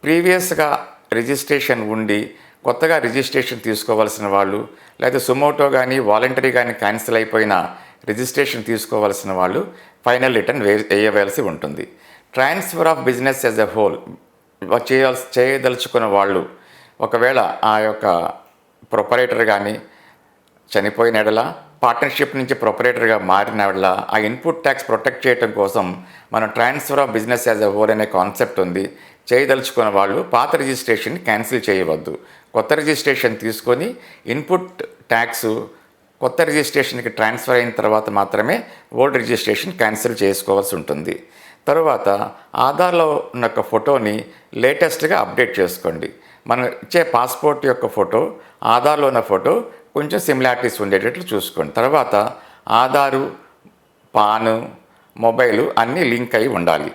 ప్రీవియస్గా రిజిస్ట్రేషన్ ఉండి కొత్తగా రిజిస్ట్రేషన్ తీసుకోవాల్సిన వాళ్ళు, లేదా సుమోటో కానీ వాలంటరీ కానీ క్యాన్సిల్ అయిపోయిన రిజిస్ట్రేషన్ తీసుకోవాల్సిన వాళ్ళు ఫైనల్ రిటర్న్ వేయవలసి ఉంటుంది. Transfer of business as a whole చేయదలుచుకున్న వాళ్ళు ఒకవేళ ఆ యొక్క ప్రొపరేటర్ కానీ చనిపోయిన ఎడల, పార్ట్నర్షిప్ నుంచి ప్రొపరేటర్గా మారిన ఎడల ఆ ఇన్పుట్ ట్యాక్స్ ప్రొటెక్ట్ చేయడం కోసం మనం transfer of business as a whole అనే కాన్సెప్ట్ ఉంది. చేయదలుచుకున్న వాళ్ళు పాత రిజిస్ట్రేషన్ క్యాన్సిల్ చేయవద్దు. కొత్త రిజిస్ట్రేషన్ తీసుకొని ఇన్పుట్ ట్యాక్స్ కొత్త రిజిస్ట్రేషన్కి ట్రాన్స్ఫర్ అయిన తర్వాత మాత్రమే ఓల్డ్ రిజిస్ట్రేషన్ క్యాన్సిల్ చేసుకోవాల్సి ఉంటుంది. తరువాత ఆధార్లో ఉన్న ఒక ఫోటోని లేటెస్ట్గా అప్డేట్ చేసుకోండి. మనం ఇచ్చే పాస్పోర్ట్ యొక్క ఫోటో, ఆధార్లో ఉన్న ఫోటో కొంచెం సిమిలారిటీస్ ఉండేటట్లు చూసుకోండి. తర్వాత ఆధారు, పాను, మొబైలు అన్నీ లింక్ అయి ఉండాలి.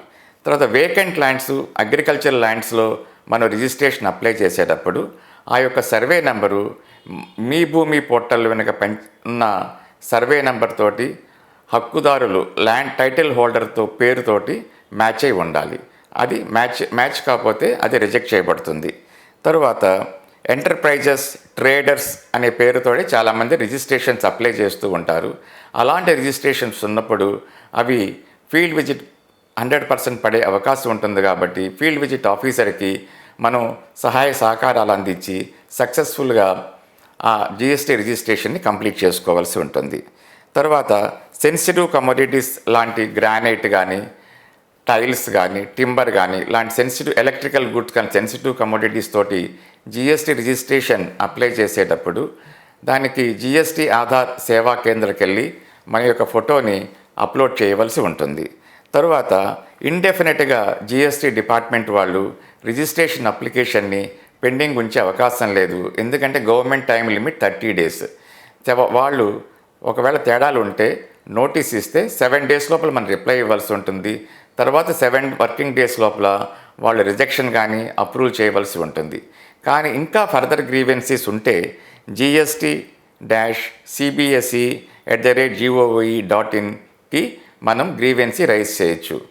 తర్వాత వేకెంట్ ల్యాండ్స్, అగ్రికల్చర్ ల్యాండ్స్లో మనం రిజిస్ట్రేషన్ అప్లై చేసేటప్పుడు ఆ యొక్క సర్వే నెంబరు మీ భూమి పోర్టల్ వెనుక ఉన్న సర్వే నెంబర్ తోటి హక్కుదారులు ల్యాండ్ టైటిల్ హోల్డర్తో పేరుతోటి మ్యాచ్ అయి ఉండాలి. అది మ్యాచ్ కాకపోతే అది రిజెక్ట్ చేయబడుతుంది. తరువాత ఎంటర్ప్రైజెస్, ట్రేడర్స్ అనే పేరుతోటి చాలామంది రిజిస్ట్రేషన్స్ అప్లై చేస్తూ ఉంటారు. అలాంటి రిజిస్ట్రేషన్స్ ఉన్నప్పుడు అవి ఫీల్డ్ విజిట్ 100% పడే అవకాశం ఉంటుంది. కాబట్టి ఫీల్డ్ విజిట్ ఆఫీసర్కి మనం సహాయ సహకారాలు అందించి సక్సెస్ఫుల్గా ఆ జిఎస్టీ రిజిస్ట్రేషన్ని కంప్లీట్ చేసుకోవాల్సి ఉంటుంది. తర్వాత సెన్సిటివ్ కమోడిటీస్ లాంటి గ్రానైట్ కానీ, టైల్స్ కానీ, టింబర్ కానీ లాంటి సెన్సిటివ్ ఎలక్ట్రికల్ గుడ్స్ కానీ సెన్సిటివ్ కమోడిటీస్ తోటి జిఎస్టీ రిజిస్ట్రేషన్ అప్లై చేసేటప్పుడు దానికి జిఎస్టీ ఆధార్ సేవా కేంద్రకి వెళ్ళి మన యొక్క ఫోటోని అప్లోడ్ చేయవలసి ఉంటుంది. తరువాత ఇండెఫినెట్గా జిఎస్టీ డిపార్ట్మెంట్ వాళ్ళు రిజిస్ట్రేషన్ అప్లికేషన్ని పెండింగ్ ఉంచే అవకాశం లేదు. ఎందుకంటే గవర్నమెంట్ టైం లిమిట్ 30 days. వాళ్ళు ఒకవేళ తేడాలు ఉంటే నోటీస్ ఇస్తే 7 days లోపల మనం రిప్లై ఇవ్వాల్సి ఉంటుంది. తర్వాత 7 working days లోపల వాళ్ళు రిజెక్షన్ కానీ అప్రూవ్ చేయవలసి ఉంటుంది. కానీ ఇంకా ఫర్దర్ గ్రీవెన్సీస్ ఉంటే GST-CBSE@gov.in మనం గ్రీవెన్సీ రైజ్ చేయొచ్చు.